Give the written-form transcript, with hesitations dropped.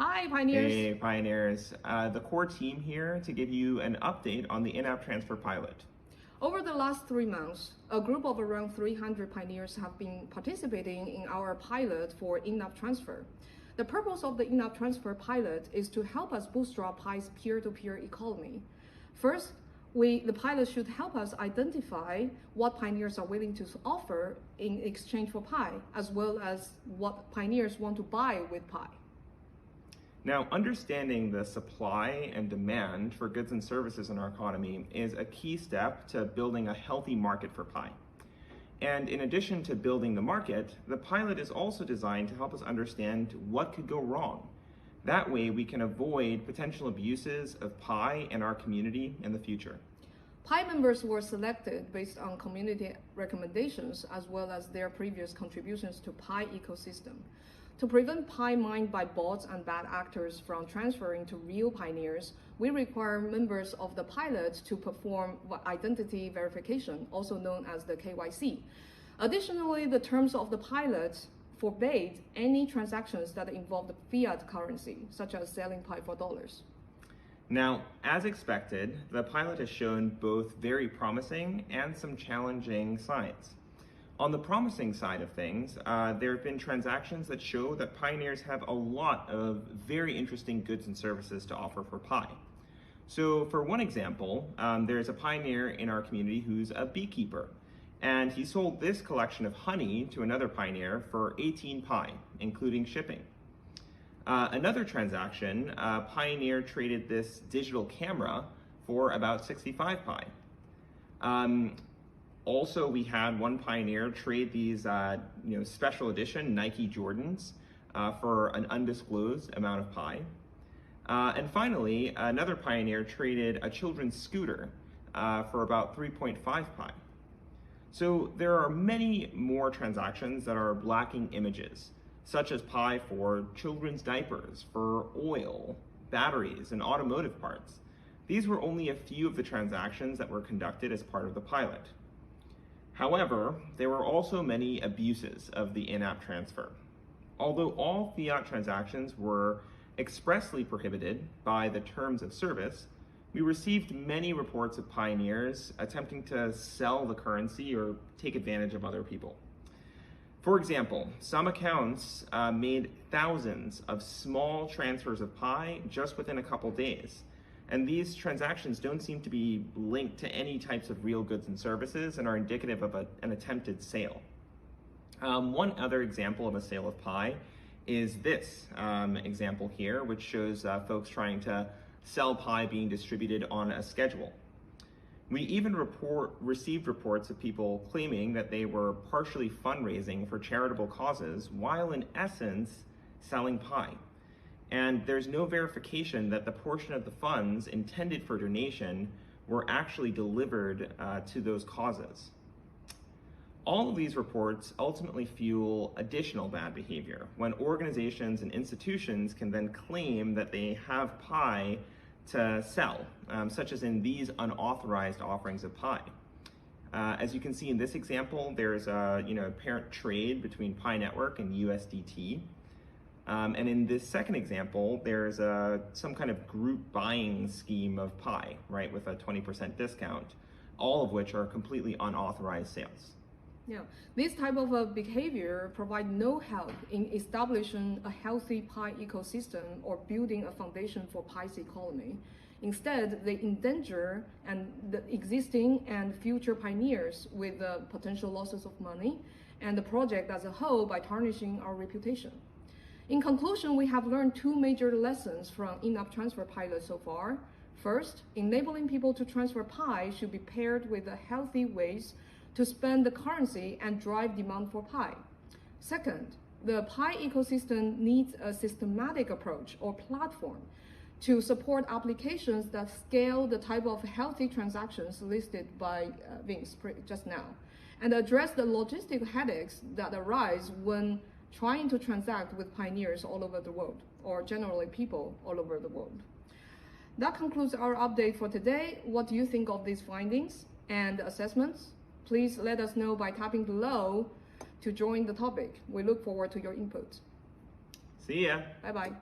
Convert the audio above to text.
Hi, Pioneers. Hey, Pioneers. The core team here to give you an update on the in-app transfer pilot. Over the last 3 months, a group of around 300 pioneers have been participating in our pilot for in-app transfer. The purpose of the in-app transfer pilot is to help us bootstrap Pi's peer-to-peer economy. First, the pilot should help us identify what pioneers are willing to offer in exchange for Pi, as well as what pioneers want to buy with Pi. Now, understanding the supply and demand for goods and services in our economy is a key step to building a healthy market for Pi. And in addition to building the market, the pilot is also designed to help us understand what could go wrong. That way, we can avoid potential abuses of Pi in our community in the future. Pi members were selected based on community recommendations as well as their previous contributions to Pi ecosystem. To prevent Pi mined by bots and bad actors from transferring to real pioneers, we require members of the pilot to perform identity verification, also known as the KYC. Additionally, the terms of the pilot forbade any transactions that involved fiat currency, such as selling Pi for dollars. Now, as expected, the pilot has shown both very promising and some challenging signs. On the promising side of things, there have been transactions that show that pioneers have a lot of very interesting goods and services to offer for Pi. So for one example, there's a pioneer in our community who's a beekeeper, and he sold this collection of honey to another pioneer for 18 Pi, including shipping. Another transaction, a pioneer traded this digital camera for about 65 Pi. Also, we had one pioneer trade these special edition Nike Jordans for an undisclosed amount of Pi. And finally, another pioneer traded a children's scooter for about 3.5 Pi. So there are many more transactions that are lacking images, such as Pi for children's diapers, for oil, batteries, and automotive parts. These were only a few of the transactions that were conducted as part of the pilot. However, there were also many abuses of the in-app transfer. Although all fiat transactions were expressly prohibited by the terms of service, we received many reports of pioneers attempting to sell the currency or take advantage of other people. For example, some accounts made thousands of small transfers of Pi just within a couple days. And these transactions don't seem to be linked to any types of real goods and services and are indicative of an attempted sale. One other example of a sale of Pi is this example here, which shows folks trying to sell Pi being distributed on a schedule. We even received reports of people claiming that they were partially fundraising for charitable causes while in essence selling Pi. And there's no verification that the portion of the funds intended for donation were actually delivered to those causes. All of these reports ultimately fuel additional bad behavior when organizations and institutions can then claim that they have Pi to sell, such as in these unauthorized offerings of Pi. As you can see in this example, there's a apparent trade between Pi Network and USDT. And in this second example, there's some kind of group buying scheme of Pi, right, with a 20% discount, all of which are completely unauthorized sales. Yeah, this type of behavior provide no help in establishing a healthy Pi ecosystem or building a foundation for Pi's economy. Instead, they endanger the existing and future pioneers with potential losses of money and the project as a whole by tarnishing our reputation. In conclusion, we have learned 2 major lessons from in-app transfer pilot so far. First, enabling people to transfer Pi should be paired with healthy ways to spend the currency and drive demand for Pi. Second, the Pi ecosystem needs a systematic approach or platform to support applications that scale the type of healthy transactions listed by Vince just now, and address the logistic headaches that arise when trying to transact with pioneers all over the world, or generally people all over the world. That concludes our update for today. What do you think of these findings and assessments? Please let us know by tapping below to join the topic. We look forward to your input. See ya. Bye-bye.